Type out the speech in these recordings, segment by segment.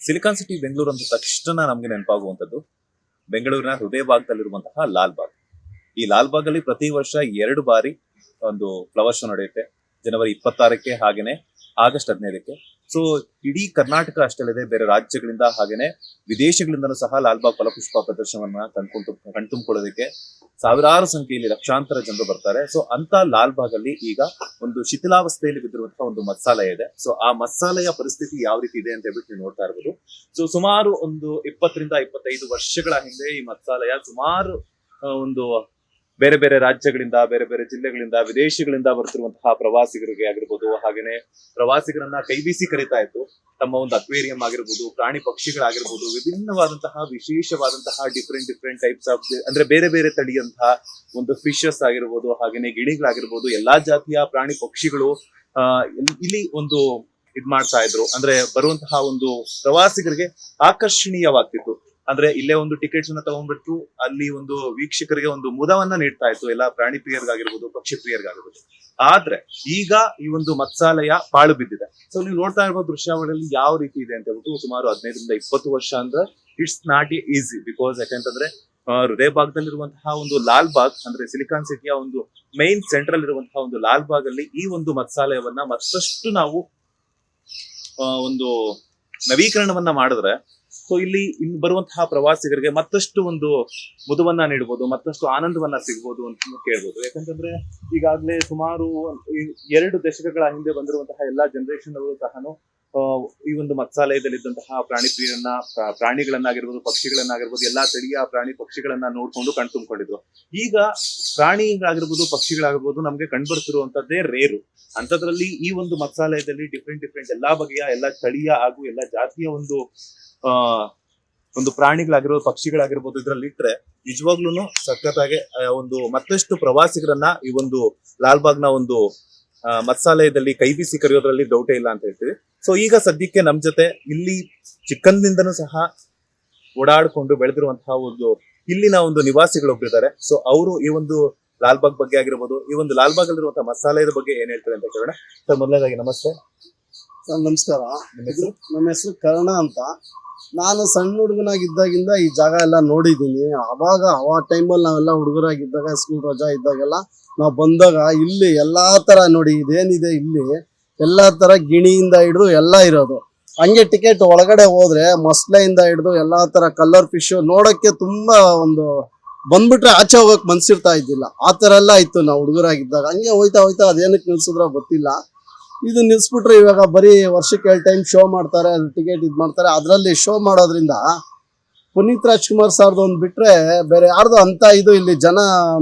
Silicon city Bengaluru ಅಂದ ತಕ್ಷಣ ನಮ್ಗೆ ನೆನಪಾಗುವಂತದ್ದು ಬೆಂಗಳೂರಿನ ಹೃದಯ ಭಾಗದಲ್ಲಿರುವಂತಹ ಲಾಲ್ ಬಾಗ್. ಈ ಲಾಲ್ ಬಾಗ್ ಅಲ್ಲಿ ಪ್ರತಿ ವರ್ಷ 2 ಬಾರಿ ಒಂದು ಫ್ಲವರ್ ಶೋ ನಡೆಯುತ್ತೆ. ಜನವರಿ 26ಕ್ಕೆ ಹಾಗೇನೆ ಆಗಸ್ಟ್ 15ಕ್ಕೆ. ಸೊ ಇಡೀ ಕರ್ನಾಟಕ ಅಷ್ಟಲ್ಲದೆ ಬೇರೆ ರಾಜ್ಯಗಳಿಂದ ಹಾಗೇನೆ ವಿದೇಶಗಳಿಂದಲೂ ಸಹ ಲಾಲ್ ಬಾಗ್ ಫಲಪುಷ್ಪ ಪ್ರದರ್ಶನವನ್ನ ಕಣ್ತುಂಬಿಕೊಳ್ಳೋದಕ್ಕೆ ಸಾವಿರಾರು ಸಂಖ್ಯೆಯಲ್ಲಿ ಲಕ್ಷಾಂತರ ಜನರು ಬರ್ತಾರೆ. ಸೊ ಅಂತ ಲಾಲ್ ಬಾಗ್ ಅಲ್ಲಿ ಈಗ ಒಂದು ಶಿಥಿಲಾವಸ್ಥೆಯಲ್ಲಿ ಬಿದ್ದಿರುವಂತಹ ಒಂದು ಮತ್ಸಾಲಯ ಇದೆ. ಸೊ ಆ ಮತ್ಸಾಲಯ ಪರಿಸ್ಥಿತಿ ಯಾವ ರೀತಿ ಇದೆ ಅಂತ ಹೇಳ್ಬಿಟ್ಟು ನೀವು ನೋಡ್ತಾ ಇರ್ಬೋದು. ಸೊ ಸುಮಾರು ಒಂದು 20 ರಿಂದ 25 ವರ್ಷಗಳ ಹಿಂದೆ ಈ ಮತ್ಸಾಲಯ ಸುಮಾರು ಒಂದು ಬೇರೆ ಬೇರೆ ರಾಜ್ಯಗಳಿಂದ, ಬೇರೆ ಬೇರೆ ಜಿಲ್ಲೆಗಳಿಂದ, ವಿದೇಶಗಳಿಂದ ಬರ್ತಿರುವಂತಹ ಪ್ರವಾಸಿಗರಿಗೆ ಆಗಿರ್ಬೋದು, ಹಾಗೇನೆ ಪ್ರವಾಸಿಗರನ್ನ ಕೈ ಬೀಸಿ ಕರೀತಾ ಇತ್ತು. ತಮ್ಮ ಒಂದು ಅಕ್ವೇರಿಯಂ ಆಗಿರ್ಬೋದು, ಪ್ರಾಣಿ ಪಕ್ಷಿಗಳಾಗಿರ್ಬೋದು, ವಿಭಿನ್ನವಾದಂತಹ ವಿಶೇಷವಾದಂತಹ ಡಿಫ್ರೆಂಟ್ ಟೈಪ್ಸ್ ಆಫ್ ಅಂದ್ರೆ ಬೇರೆ ಬೇರೆ ತಳಿಯಂತಹ ಒಂದು ಫಿಶಸ್ ಆಗಿರ್ಬೋದು, ಹಾಗೇನೆ ಗಿಣಿಗಳಾಗಿರ್ಬೋದು, ಎಲ್ಲಾ ಜಾತಿಯ ಪ್ರಾಣಿ ಪಕ್ಷಿಗಳು ಇಲ್ಲಿ ಒಂದು ಇದ್ ಮಾಡ್ತಾ ಇದ್ರು. ಅಂದ್ರೆ ಬರುವಂತಹ ಒಂದು ಪ್ರವಾಸಿಗರಿಗೆ ಆಕರ್ಷಣೀಯವಾಗ್ತಿತ್ತು. ಅಂದ್ರೆ ಇಲ್ಲೇ ಒಂದು ಟಿಕೆಟ್ಸ್ ಅನ್ನ ತಗೊಂಡ್ಬಿಟ್ಟು ಅಲ್ಲಿ ಒಂದು ವೀಕ್ಷಕರಿಗೆ ಒಂದು ಮುದವನ್ನ ನೀಡ್ತಾ ಇತ್ತು, ಎಲ್ಲ ಪ್ರಾಣಿ ಪ್ರಿಯರ್ಗಾಗಿರ್ಬೋದು, ಪಕ್ಷಿ ಪ್ರಿಯರ್ಗಾಗಿರ್ಬೋದು. ಆದ್ರೆ ಈಗ ಈ ಒಂದು ಮತ್ಸಾಲಯ ಪಾಳು ಬಿದ್ದಿದೆ. ಸೊ ನೀವು ನೋಡ್ತಾ ಇರ್ಬೋದು ದೃಶ್ಯಾವಳಿಯಲ್ಲಿ ಯಾವ ರೀತಿ ಇದೆ ಅಂತ ಹೇಳ್ಬಿಟ್ಟು. ಸುಮಾರು 15 ರಿಂದ 20 ವರ್ಷ ಅಂದ್ರೆ ಇಟ್ಸ್ ನಾಟ್ ಈಸಿ. ಬಿಕಾಸ್ ಯಾಕಂತಂದ್ರೆ ಹೃದಯ ಭಾಗದಲ್ಲಿರುವಂತಹ ಒಂದು ಲಾಲ್ ಬಾಗ್ ಅಂದ್ರೆ ಸಿಲಿಕಾನ್ ಸಿಟಿಯ ಒಂದು ಮೈನ್ ಸೆಂಟ್ರಲ್ ಇರುವಂತಹ ಒಂದು ಲಾಲ್ ಬಾಗ್ ಅಲ್ಲಿ ಈ ಒಂದು ಮತ್ಸಾಲಯವನ್ನ ಮತ್ತಷ್ಟು ನಾವು ಒಂದು ನವೀಕರಣವನ್ನ ಮಾಡಿದ್ರೆ ಸೊ ಇಲ್ಲಿ ಬರುವಂತಹ ಪ್ರವಾಸಿಗರಿಗೆ ಮತ್ತಷ್ಟು ಒಂದು ಮುದವನ್ನ ನೀಡಬಹುದು, ಮತ್ತಷ್ಟು ಆನಂದವನ್ನ ಸಿಗಬಹುದು ಅಂತ ಕೇಳ್ಬೋದು. ಯಾಕಂತಂದ್ರೆ ಈಗಾಗಲೇ ಸುಮಾರು 2 ದಶಕಗಳ ಹಿಂದೆ ಬಂದಿರುವಂತಹ ಎಲ್ಲಾ ಜನರೇಷನ್ ಅವರು ಸಹ ಈ ಒಂದು ಮತ್ಸಾಲಯದಲ್ಲಿದ್ದಂತಹ ಪ್ರಾಣಿಗಳನ್ನಾಗಿರ್ಬೋದು, ಪಕ್ಷಿಗಳನ್ನಾಗಿರ್ಬೋದು, ಎಲ್ಲಾ ತಳಿಯ ಪ್ರಾಣಿ ಪಕ್ಷಿಗಳನ್ನ ನೋಡ್ಕೊಂಡು ಕಣ್ತುಂಬಿಕೊಂಡಿದ್ರು. ಈಗ ಪ್ರಾಣಿಗಳಾಗಿರ್ಬೋದು, ಪಕ್ಷಿಗಳಾಗಿರ್ಬೋದು ನಮ್ಗೆ ಕಂಡುಬರ್ತಿರುವಂತದ್ದೇ ರೇರು. ಅಂತದ್ರಲ್ಲಿ ಈ ಒಂದು ಮತ್ಸಾಲಯದಲ್ಲಿ ಡಿಫ್ರೆಂಟ್ ಎಲ್ಲಾ ಬಗೆಯ, ಎಲ್ಲಾ ತಳಿಯ ಹಾಗೂ ಎಲ್ಲಾ ಜಾತಿಯ ಒಂದು ಪ್ರಾಣಿಗಳಾಗಿರ್ಬೋದು, ಪಕ್ಷಿಗಳಾಗಿರ್ಬೋದು ಇದ್ರಲ್ಲಿ ಇಟ್ರೆ ನಿಜವಾಗ್ಲೂ ಸಖತ್ತಾಗಿ ಒಂದು ಮತ್ತಷ್ಟು ಪ್ರವಾಸಿಗರನ್ನ ಈ ಒಂದು ಲಾಲ್ ಬಾಗ್ನ ಒಂದು ಮತ್ಸಾಲಯದಲ್ಲಿ ಕೈ ಬೀಸಿ ಕರೆಯೋದ್ರಲ್ಲಿ ಡೌಟೇ ಇಲ್ಲ ಅಂತ ಹೇಳ್ತೀವಿ. ಸೊ ಈಗ ಸದ್ಯಕ್ಕೆ ನಮ್ ಜೊತೆ ಇಲ್ಲಿ ಚಿಕ್ಕಂದಿನಿಂದನೂ ಸಹ ಓಡಾಡ್ಕೊಂಡು ಬೆಳೆದಿರುವಂತಹ ಒಂದು ಇಲ್ಲಿನ ಒಂದು ನಿವಾಸಿಗಳೊಬ್ಬರಿದ್ದಾರೆ. ಸೊ ಅವರು ಈ ಒಂದು ಲಾಲ್ ಬಾಗ್ ಬಗ್ಗೆ ಆಗಿರ್ಬೋದು, ಈ ಒಂದು ಲಾಲ್ ಬಾಗ್ ಅಲ್ಲಿರುವಂತಹ ಮಸಾಲೆಯ ಬಗ್ಗೆ ಏನ್ ಹೇಳ್ತಾರೆ ಅಂತ ಕೇಳೋಣ. ಸರ್ ಮೊದಲನೇದಾಗಿ ನಮಸ್ತೆ. ನಮಸ್ಕಾರ. ನಮ್ಮ ಹೆಸರು ಕರ್ಣ ಅಂತ. ನಾನು ಸಣ್ಣ ಹುಡುಗನಾಗಿದ್ದಾಗಿಂದ ಈ ಜಾಗ ಎಲ್ಲ ನೋಡಿದ್ದೀನಿ. ಆ ಟೈಮಲ್ಲಿ ನಾವೆಲ್ಲ ಹುಡುಗರಾಗಿದ್ದಾಗ ಸ್ಕೂಲ್ ರಜಾ ಇದ್ದಾಗೆಲ್ಲ ನಾವು ಬಂದಾಗ ಇಲ್ಲಿ ಎಲ್ಲಾ ತರ ನೋಡಿ ಇದೇನಿದೆ ಇಲ್ಲಿ ಎಲ್ಲಾ ತರ ಗಿಣಿಯಿಂದ ಹಿಡಿದು ಎಲ್ಲ ಇರೋದು. ಹಂಗೆ ಟಿಕೆಟ್ ಒಳಗಡೆ ಹೋದ್ರೆ ಮೊಸಳೆಯಿಂದ ಹಿಡಿದು ಎಲ್ಲಾ ತರ ಕಲರ್ ಫಿಶ್ ನೋಡಕ್ಕೆ ತುಂಬಾ ಒಂದು ಬಂದ್ಬಿಟ್ರೆ ಆಚೆ ಹೋಗಕ್ ಮನ್ಸಿರ್ತಾ ಇದ್ದಿಲ್ಲ. ಆ ತರ ಎಲ್ಲ ಇತ್ತು ನಾವು ಹುಡುಗರಾಗಿದ್ದಾಗ. ಹಂಗೆ ಹೋಯ್ತಾ ಅದೇನಕ್ಕೆ ನಿಲ್ಸಿದ್ರೋ ಗೊತ್ತಿಲ್ಲ. ಇದು ನಿಲ್ಸ್ಬಿಟ್ರೆ ಇವಾಗ ಬರೀ ವರ್ಷಕ್ಕೆ 2 ಟೈಮ್ ಶೋ ಮಾಡ್ತಾರೆ, ಅದು ಟಿಕೆಟ್ ಇದು ಮಾಡ್ತಾರೆ. ಅದರಲ್ಲಿ ಶೋ ಮಾಡೋದ್ರಿಂದ ಪುನೀತ್ ರಾಜ್ಕುಮಾರ್ ಸರ್ದು ಒಂದು ಬಿಟ್ರೆ ಬೇರೆ ಯಾರ್ದು ಅಂತ ಇದು ಇಲ್ಲಿ ಜನ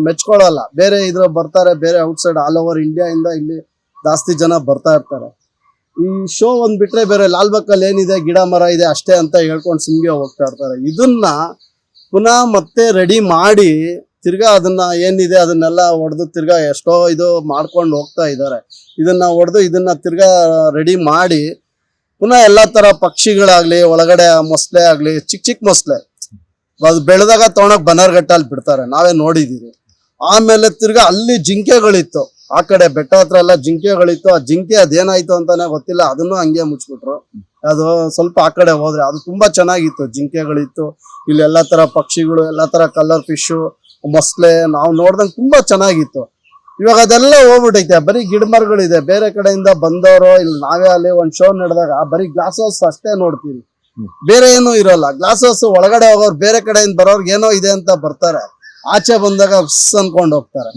ಮೆಚ್ಕೊಳ್ಳಲ್ಲ. ಬೇರೆ ಇದ್ರ ಬರ್ತಾರೆ, ಬೇರೆ ಔಟ್ಸೈಡ್ ಆಲ್ ಓವರ್ ಇಂಡಿಯಾ ಇಂದ ಇಲ್ಲಿ ಜಾಸ್ತಿ ಜನ ಬರ್ತಾ ಇರ್ತಾರೆ. ಈ ಶೋ ಒಂದ್ ಬಿಟ್ರೆ ಬೇರೆ ಲಾಲ್ ಬಾಗಲ್ಲಿ ಏನಿದೆ, ಗಿಡ ಮರ ಇದೆ ಅಷ್ಟೇ ಅಂತ ಹೇಳ್ಕೊಂಡು ಸುಮ್ಗೆ ಹೋಗ್ತಾ ಇರ್ತಾರೆ. ಇದನ್ನ ಪುನಃ ಮತ್ತೆ ರೆಡಿ ಮಾಡಿ ತಿರ್ಗಾ ಅದನ್ನ ಏನಿದೆ ಅದನ್ನೆಲ್ಲ ಹೊಡೆದು ತಿರ್ಗಾ ಎಷ್ಟೋ ಇದು ಮಾಡ್ಕೊಂಡು ಹೋಗ್ತಾ ಇದ್ದಾರೆ. ಇದನ್ನ ಹೊಡೆದು ಇದನ್ನ ತಿರ್ಗಾ ರೆಡಿ ಮಾಡಿ ಪುನಃ ಎಲ್ಲಾ ತರ ಪಕ್ಷಿಗಳಾಗ್ಲಿ, ಒಳಗಡೆ ಮೊಸಳೆ ಆಗ್ಲಿ, ಚಿಕ್ಕ ಮೊಸಳೆ ಅದು ಬೆಳೆದಾಗ ತಗೊಂಡೋಗಿ ಬನ್ನರ್ಘಟ್ಟಲ್ಲಿ ಬಿಡ್ತಾರೆ, ನಾವೇ ನೋಡಿದೀವಿ. ಆಮೇಲೆ ತಿರ್ಗಾ ಅಲ್ಲಿ ಜಿಂಕೆಗಳಿತ್ತು, ಆ ಕಡೆ ಬೆಟ್ಟ ಹತ್ರ ಎಲ್ಲ ಜಿಂಕೆಗಳಿತ್ತು. ಆ ಜಿಂಕೆ ಅದೇನಾಯ್ತು ಅಂತಾನೆ ಗೊತ್ತಿಲ್ಲ, ಅದನ್ನು ಹಂಗೆ ಮುಚ್ಬಿಟ್ರು. ಅದು ಸ್ವಲ್ಪ ಆ ಕಡೆ ಹೋದ್ರೆ ಅದು ತುಂಬಾ ಚೆನ್ನಾಗಿತ್ತು, ಜಿಂಕೆಗಳಿತ್ತು. ಇಲ್ಲಿ ಎಲ್ಲಾ ತರ ಪಕ್ಷಿಗಳು, ಎಲ್ಲಾ ತರ ಕಲರ್ ಫಿಶು, ಮೊಸಳೆ ನಾವು ನೋಡ್ದಂಗೆ ತುಂಬಾ ಚೆನ್ನಾಗಿತ್ತು. ಇವಾಗ ಅದೆಲ್ಲ ಹೋಗ್ಬಿಟ್ಟೈತೆ, ಬರೀ ಗಿಡ ಮರಗಳಿದೆ. ಬೇರೆ ಕಡೆಯಿಂದ ಬಂದವರು ಇಲ್ಲಿ ನಾವೇ ಅಲ್ಲಿ ಒಂದ್ ಶೋ ನಡೆದಾಗ ಬರೀ ಗ್ಲಾಸ್ ಹೌಸ್ ಅಷ್ಟೇ ನೋಡ್ತೀವಿ, ಬೇರೆ ಏನೂ ಇರೋಲ್ಲ. ಗ್ಲಾಸ್ ಹೌಸ್ ಒಳಗಡೆ ಹೋಗೋರು ಬೇರೆ ಕಡೆಯಿಂದ ಬರೋರ್ಗೆ ಏನೋ ಇದೆ ಅಂತ ಬರ್ತಾರೆ, ಆಚೆ ಬಂದಾಗ ಅನ್ಕೊಂಡು ಹೋಗ್ತಾರೆ.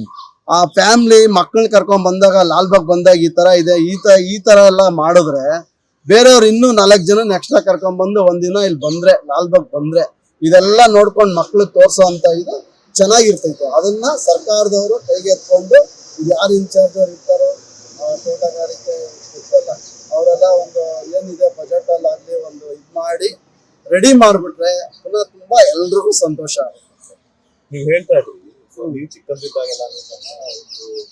ಆ ಫ್ಯಾಮಿಲಿ ಮಕ್ಕಳನ್ನ ಕರ್ಕೊಂಡ್ ಬಂದಾಗ ಲಾಲ್ ಬಾಗ್ ಬಂದಾಗ ಈ ತರ ಇದೆ, ಈ ತರ ಎಲ್ಲ ಮಾಡಿದ್ರೆ ಬೇರೆಯವ್ರು ಇನ್ನೂ 4 ಜನ ಎಕ್ಸ್ಟ್ರಾ ಕರ್ಕೊಂಡ್ ಬಂದು ಒಂದಿನ ಇಲ್ಲಿ ಬಂದ್ರೆ ಲಾಲ್ ಬಾಗ್ ಬಂದ್ರೆ ಇದೆಲ್ಲ ನೋಡ್ಕೊಂಡು ಮಕ್ಳು ತೋರ್ಸೋ ಅಂತ ಇದು ಚೆನ್ನಾಗಿರ್ತೈತೆ. ಅದನ್ನ ಸರ್ಕಾರದವರು ಕೈಗೆ ಎತ್ಕೊಂಡು ಯಾರು ಇನ್ಚಾರ್ಜ್ ಅವ್ರು ಇರ್ತಾರೋ, ತೋಟಗಾರಿಕೆ ಇರ್ತಲ್ಲ ಅವರೆಲ್ಲ ಒಂದು ಏನಿದೆ ಬಜೆಟ್ ಅಲ್ಲಿ ಆಗ್ಲಿ ಒಂದು ಇದು ಮಾಡಿ ರೆಡಿ ಮಾಡ್ಬಿಟ್ರೆ ಪುನಃ ತುಂಬಾ ಎಲ್ರಿಗೂ ಸಂತೋಷ ಆಗುತ್ತೆ. ನೀವು ಹೇಳ್ತಾ ಇದ್ರಿ ನೀವು ಚಿಕ್ಕಂದಿದ್ದಾಗೆಲ್ಲ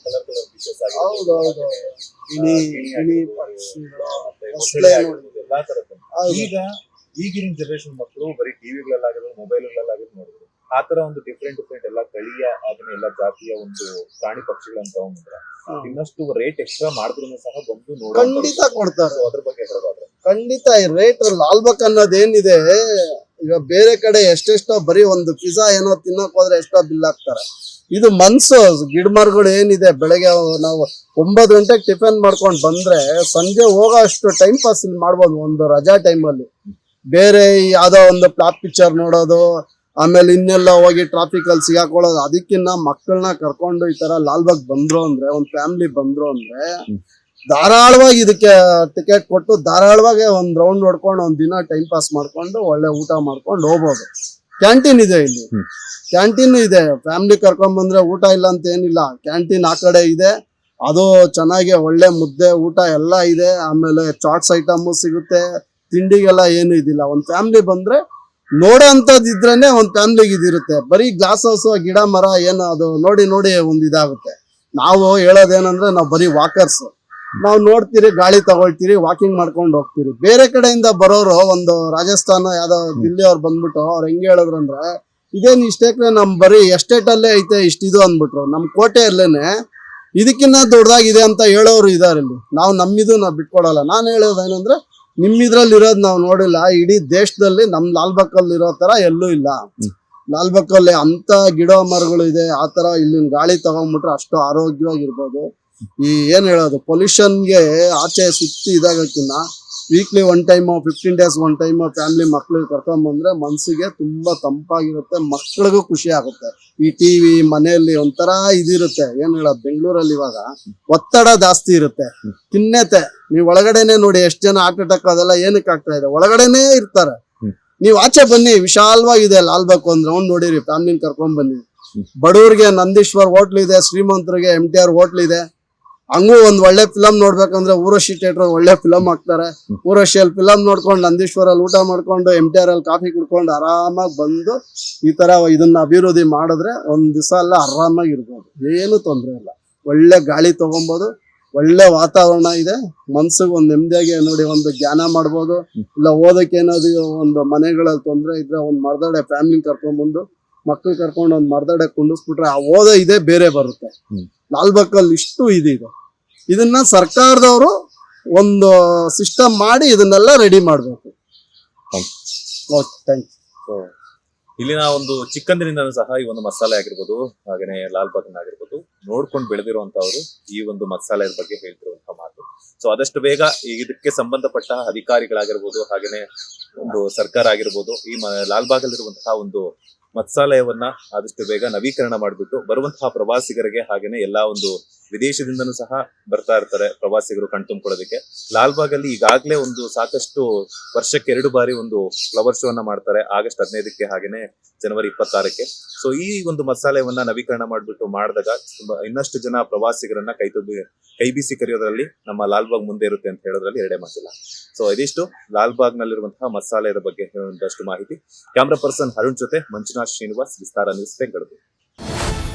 ಕಲರ್ ಫಿಶಸ್ ಹೌದೌದು, ಗಿಣಿ ಪಕ್ಷಿಗಳು, ಎಲ್ಲಾ ತರದ್ದು. ಈಗ ಈಗಿನ ಜನರೇಷನ್ ಮಕ್ಕಳು ಬರೀ ಟಿವಿಗಳಲ್ಲಾಗಿರೋದು, ಮೊಬೈಲ್ಗಳಲ್ಲಾಗಿರೋದು ನೋಡಿದ್ರು. ಆ ತರ ಒಂದು ಡಿಫ್ರೆಂಟ್ ಎಲ್ಲ ತಳಿಯ ಅದನ್ನ ಎಲ್ಲ ಜಾತಿಯ ಒಂದು ಪ್ರಾಣಿ ಪಕ್ಷಿಗಳಂತ ತಗೊಂಡ್ರೆ ಇನ್ನಷ್ಟು ರೇಟ್ ಎಕ್ಸ್ಟ್ರಾ ಮಾಡಿದ್ರು ಸಹ ಬಂದು ಖಂಡಿತ ಕೊಡ್ತಾರೆ. ಅದ್ರ ಬಗ್ಗೆ ಹೇಳೋದಾದ್ರೆ ಖಂಡಿತ ಈ ರೇಟ್ ಲಾಲ್ಬಾಗ್ ಅನ್ನೋದೇನಿದೆ, ಈಗ ಬೇರೆ ಕಡೆ ಎಷ್ಟೆಷ್ಟೋ ಬರೀ ಒಂದು ಪಿಜ್ಜಾ ಏನೋ ತಿನ್ನಕ್ ಹೋದ್ರೆ ಎಷ್ಟೋ ಬಿಲ್ ಹಾಕ್ತಾರೆ. ಇದು ಮನ್ಸು ಗಿಡ ಮರಗಳು ಏನಿದೆ, ಬೆಳಗ್ಗೆ ನಾವು 9 ಗಂಟೆಗೆ ಟಿಫನ್ ಮಾಡ್ಕೊಂಡು ಬಂದ್ರೆ ಸಂಜೆ ಹೋಗೋ ಅಷ್ಟು ಟೈಮ್ ಪಾಸ್ ಇಲ್ಲಿ ಮಾಡ್ಬೋದು ಒಂದು ರಜಾ ಟೈಮಲ್ಲಿ. ಬೇರೆ ಯಾವ್ದೋ ಒಂದು ಫ್ಲಾಪ್ ಪಿಕ್ಚರ್ ನೋಡೋದು, ಆಮೇಲೆ ಇನ್ನೆಲ್ಲ ಹೋಗಿ ಟ್ರಾಫಿಕ್ ಅಲ್ಲಿ ಸಿಗಾಕೊಳ್ಳೋದು, ಅದಕ್ಕಿನ್ನ ಮಕ್ಕಳನ್ನ ಕರ್ಕೊಂಡು ಈ ತರ ಲಾಲ್ಬಾಗ್ ಬಂದ್ರು ಅಂದ್ರೆ, ಒಂದು ಫ್ಯಾಮಿಲಿ ಬಂದ್ರು ಅಂದ್ರೆ ಧಾರಾಳವಾಗಿ ಇದಕ್ಕೆ ಟಿಕೆಟ್ ಕೊಟ್ಟು ಧಾರಾಳವಾಗಿ ಒಂದ್ ರೌಂಡ್ ಹೊಡ್ಕೊಂಡು ಒಂದ್ ದಿನ ಟೈಮ್ ಪಾಸ್ ಮಾಡ್ಕೊಂಡು ಒಳ್ಳೆ ಊಟ ಮಾಡ್ಕೊಂಡು ಹೋಗ್ಬೋದು. ಕ್ಯಾಂಟೀನ್ ಇದೆ ಇಲ್ಲಿ, ಕ್ಯಾಂಟೀನ್ ಇದೆ. ಫ್ಯಾಮಿಲಿ ಕರ್ಕೊಂಡ್ ಬಂದ್ರೆ ಊಟ ಇಲ್ಲ ಅಂತ ಏನಿಲ್ಲ, ಕ್ಯಾಂಟೀನ್ ಆ ಕಡೆ ಇದೆ. ಅದು ಚೆನ್ನಾಗಿ ಒಳ್ಳೆ ಮುದ್ದೆ ಊಟ ಎಲ್ಲ ಇದೆ. ಆಮೇಲೆ ಚಾಟ್ಸ್ ಐಟಮ್ ಸಿಗುತ್ತೆ. ತಿಂಡಿಗೆಲ್ಲ ಏನು ಇದಿಲ್ಲ. ಒಂದ್ ಫ್ಯಾಮಿಲಿ ಬಂದ್ರೆ ನೋಡೋ ಅಂತದ್ ಇದ್ರೇನೆ ಒಂದ್ ಫ್ಯಾಮಿಲಿಗೆ ಇದಿರುತ್ತೆ. ಬರೀ ಗ್ಲಾಸ್ ಹೌಸ್ ಗಿಡ ಮರ ಏನು ಅದು ನೋಡಿ ನೋಡಿ ಒಂದ್ ಇದಾಗುತ್ತೆ. ನಾವು ಹೇಳೋದೇನಂದ್ರೆ ನಾವು ಬರೀ ವಾಕರ್ಸ್, ನಾವು ನೋಡ್ತೀರಿ, ಗಾಳಿ ತಗೊಳ್ತೀರಿ, ವಾಕಿಂಗ್ ಮಾಡ್ಕೊಂಡು ಹೋಗ್ತೀರಿ. ಬೇರೆ ಕಡೆಯಿಂದ ಬರೋರು ಒಂದು ರಾಜಸ್ಥಾನ ಯಾವ್ದೋ ದಿಲ್ಲಿ ಅವ್ರು ಬಂದ್ಬಿಟ್ಟು ಅವ್ರು ಹೆಂಗೆ ಹೇಳಿದ್ರು ಅಂದ್ರೆ, ಇದೇನ್ ಇಷ್ಟೇಕ್ರೆ ನಮ್ ಬರೀ ಎಸ್ಟೇಟ್ ಅಲ್ಲೇ ಐತೆ ಇಷ್ಟಿದು ಅಂದ್ಬಿಟ್ರು. ನಮ್ ಕೋಟೆಯಲ್ಲೇನೆ ಇದಕ್ಕಿನ್ನ ದೊಡ್ಡದಾಗಿದೆ ಅಂತ ಹೇಳೋರು ಇದಾರೆ ಇಲ್ಲಿ. ನಾವು ನಮ್ಮಿದು ನಾವು ಬಿಟ್ಕೊಡಲ್ಲ. ನಾನು ಹೇಳೋದೇನಂದ್ರೆ, ನಿಮ್ಮಿದ್ರಲ್ಲಿ ಇರೋದು ನಾವು ನೋಡಿಲ್ಲ, ಇಡೀ ದೇಶದಲ್ಲಿ ನಮ್ ಲಾಲ್ಬಾಗ್ ಅಲ್ಲಿ ಇರೋ ತರ ಎಲ್ಲೂ ಇಲ್ಲ. ಲಾಲ್ಬಾಗ್ ಅಲ್ಲಿ ಅಂತ ಗಿಡ ಮರಗಳು ಇದೆ. ಆ ತರ ಇಲ್ಲಿನ ಗಾಳಿ ತಗೊಂಡ್ಬಿಟ್ರೆ ಅಷ್ಟು ಆರೋಗ್ಯವಾಗಿರ್ಬೋದು. ಈ ಏನ್ ಹೇಳೋದು, ಪೊಲ್ಯೂಷನ್ಗೆ ಆಚೆ ಸುತ್ತಿ ಇದಾಗಕ್ಕಿನ್ನ weekly 1 time 15 days 1 time family ಮಕ್ಳಿಗೆ ಕರ್ಕೊಂಡ್ ಬಂದ್ರೆ ಮನ್ಸಿಗೆ ತುಂಬಾ ತಂಪಾಗಿರುತ್ತೆ, ಮಕ್ಳಿಗೂ ಖುಷಿ ಆಗುತ್ತೆ. ಈ ಟಿವಿ ಮನೆಯಲ್ಲಿ ಒಂಥರ ಇದಿರುತ್ತೆ. ಏನ್ ಹೇಳೋದು, ಬೆಂಗಳೂರಲ್ಲಿ ಇವಾಗ ಒತ್ತಡ ಜಾಸ್ತಿ ಇರುತ್ತೆ, ಖಿನ್ನತೆ. ನೀವ್ ಒಳಗಡೆನೆ ನೋಡಿ ಎಷ್ಟು ಜನ ಹಾರ್ಟ್ ಅಟ್ಯಾಕ್ ಅದೆಲ್ಲ ಏನಕ್ಕೆ ಆಗ್ತಾ ಇದೆ, ಒಳಗಡೆನೆ ಇರ್ತಾರೆ. ನೀವ್ ಆಚೆ ಬನ್ನಿ, ವಿಶಾಲವಾಗಿದೆ ಲಾಲ್ಬಾಗ್, ಒಂದ್ ರೌಂಡ್ ನೋಡಿರಿ, ಫ್ಯಾಮಿಲಿನ ಕರ್ಕೊಂಡ್ ಬನ್ನಿ. ಬಡವ್ರಿಗೆ ನಂದೀಶ್ವರ್ ಹೋಟ್ಲ್ ಇದೆ, ಶ್ರೀಮಂತರಿಗೆ MTR ಹೋಟ್ಲ್ ಇದೆ. ಹಂಗೂ ಒಂದ್ ಒಳ್ಳೆ ಫಿಲಂ ನೋಡ್ಬೇಕಂದ್ರೆ ಊರ್ವಶಿ ಥಿಯೇಟರ್ ಒಳ್ಳೆ ಫಿಲಂ ಹಾಕ್ತಾರೆ. ಊರ್ವಶಿಯಲ್ಲಿ ಫಿಲಂ ನೋಡ್ಕೊಂಡು, ನಂದೀಶ್ವರಲ್ಲಿ ಊಟ ಮಾಡ್ಕೊಂಡು, MTR ಅಲ್ಲಿ ಕಾಫಿ ಕುಡ್ಕೊಂಡು ಆರಾಮಾಗಿ ಬಂದು ಈ ತರ ಇದನ್ನ ಅಭಿವೃದ್ಧಿ ಮಾಡಿದ್ರೆ ಒಂದ್ ದಿವಸ ಎಲ್ಲ ಆರಾಮಾಗಿ ಇರ್ಬೋದು, ಏನು ತೊಂದ್ರೆ ಇಲ್ಲ. ಒಳ್ಳೆ ಗಾಳಿ ತಗೊಬೋದು, ಒಳ್ಳೆ ವಾತಾವರಣ ಇದೆ. ಮನ್ಸಿಗೆ ಒಂದ್ ನೆಮ್ಮದಿಯಾಗಿ ನೋಡಿ ಒಂದು ಜ್ಞಾನ ಮಾಡ್ಬೋದು. ಇಲ್ಲ ಓದಕ್ಕೆ ಏನಾದ್ರು ಒಂದು ಮನೆಗಳಲ್ಲಿ ತೊಂದ್ರೆ ಇದ್ರೆ ಒಂದ್ ಮರದಡೆ ಫ್ಯಾಮಿಲಿ ಕರ್ಕೊಂಡ್ ಬಂದು ಮಕ್ಳು ಕರ್ಕೊಂಡು ಒಂದ್ ಮರದಡೆ ಕುಂಡಿಸ್ಬಿಟ್ರೆ ಆ ಓದೋ ಇದೆ ಬೇರೆ ಬರುತ್ತೆ. ಲಾಲ್ಬಾಗ್ ಅಲ್ಲಿ ಇಷ್ಟು ಇದೆ. ಇದನ್ನ ಸರ್ಕಾರದವರು ಒಂದು ಸಿಸ್ಟಮ್ ಮಾಡಿ ಇದನ್ನೆಲ್ಲ ರೆಡಿ ಮಾಡ್ಬೇಕು. Okay, thank you. ಇಲ್ಲಿನ ಒಂದು ಚಿಕ್ಕಂದಿನಿಂದ ಸಹ ಈ ಒಂದು ಮಸಾಲೆ ಆಗಿರ್ಬೋದು, ಹಾಗೇನೆ ಲಾಲ್ಬಾಗ್ ಆಗಿರ್ಬೋದು ನೋಡ್ಕೊಂಡು ಬೆಳೆದಿರುವಂತವ್ರು ಈ ಒಂದು ಮಸಾಲೆ ಬಗ್ಗೆ ಹೇಳ್ತಿರುವಂತಹ ಮಾತು. ಸೊ ಆದಷ್ಟು ಬೇಗ ಇದಕ್ಕೆ ಸಂಬಂಧಪಟ್ಟ ಅಧಿಕಾರಿಗಳಾಗಿರ್ಬೋದು, ಹಾಗೇನೆ ಒಂದು ಸರ್ಕಾರ ಆಗಿರ್ಬೋದು, ಈ ಲಾಲ್ಬಾಗ್ ಅಲ್ಲಿರುವಂತಹ ಒಂದು ಮತ್ಸಾಲಯವನ್ನ ಆದಷ್ಟು ಬೇಗ ನವೀಕರಣ ಮಾಡಿಬಿಟ್ಟು ಬರುವಂತಹ ಪ್ರವಾಸಿಗರಿಗೆ, ಹಾಗೇನೆ ಎಲ್ಲಾ ಒಂದು ವಿದೇಶದಿಂದನೂ ಸಹ ಬರ್ತಾ ಇರ್ತಾರೆ ಪ್ರವಾಸಿಗರು ಕಣ್ತುಂಬಿಕೊಳ್ಳೋದಕ್ಕೆ. ಲಾಲ್ಬಾಗ್ ಅಲ್ಲಿ ಈಗಾಗಲೇ ಒಂದು ಸಾಕಷ್ಟು ವರ್ಷಕ್ಕೆ 2 ಬಾರಿ ಒಂದು ಫ್ಲವರ್ ಶೋ ಅನ್ನ ಮಾಡ್ತಾರೆ, ಆಗಸ್ಟ್ 15ಕ್ಕೆ ಹಾಗೇನೆ ಜನವರಿ 26ಕ್ಕೆ. ಸೊ ಈ ಒಂದು ಮಸಾಲೆಯವನ್ನ ನವೀಕರಣ ಮಾಡಿಬಿಟ್ಟು ಮಾಡಿದಾಗ ಇನ್ನಷ್ಟು ಜನ ಪ್ರವಾಸಿಗರನ್ನ ಕೈ ಬೀಸಿ ಕರೆಯೋದ್ರಲ್ಲಿ ನಮ್ಮ ಲಾಲ್ಬಾಗ್ ಮುಂದೆ ಇರುತ್ತೆ ಅಂತ ಹೇಳೋದ್ರಲ್ಲಿ ಎರಡೇ ಮಾತಿಲ್ಲ. ಸೊ ಇದಿಷ್ಟು ಲಾಲ್ಬಾಗ್ ನಲ್ಲಿರುವಂತಹ ಮಸಾಲೆಯ ಬಗ್ಗೆ ಒಂದಷ್ಟು ಮಾಹಿತಿ. ಕ್ಯಾಮ್ರಾ ಪರ್ಸನ್ ಅರುಣ್ ಜೊತೆ ಮಂಜುನಾಥ್ ಶ್ರೀನಿವಾಸ್, ವಿಸ್ತಾರ ನ್ಯೂಸ್, ಬೆಂಗಳೂರು.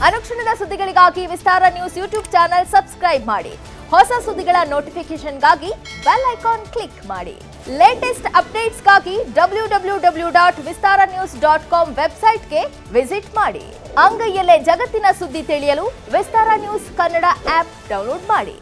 ಅನುಕ್ಷಣದ ಸುದ್ದಿಗಳಿಗಾಗಿ ವಿಸ್ತಾರ ನ್ಯೂಸ್ ಯೂಟ್ಯೂಬ್ ಚಾನೆಲ್ ಸಬ್ಸ್ಕ್ರೈಬ್ ಮಾಡಿ. ಹೊಸ ಸುದ್ದಿಗಳ ನೋಟಿಫಿಕೇಶನ್ಗಾಗಿ ಬೆಲ್ ಐಕಾನ್ ಕ್ಲಿಕ್ ಮಾಡಿ. ಲೇಟೆಸ್ಟ್ ಅಪ್ಡೇಟ್ಸ್ಗಾಗಿ www.vistaranews.com ವೆಬ್ಸೈಟ್ಗೆ ವಿಸಿಟ್ ಮಾಡಿ. ಅಂಗೈಯಲ್ಲೇ ಜಗತ್ತಿನ ಸುದ್ದಿ ತಿಳಿಯಲು ವಿಸ್ತಾರ ನ್ಯೂಸ್ ಕನ್ನಡ ಆಪ್ ಡೌನ್ಲೋಡ್ ಮಾಡಿ.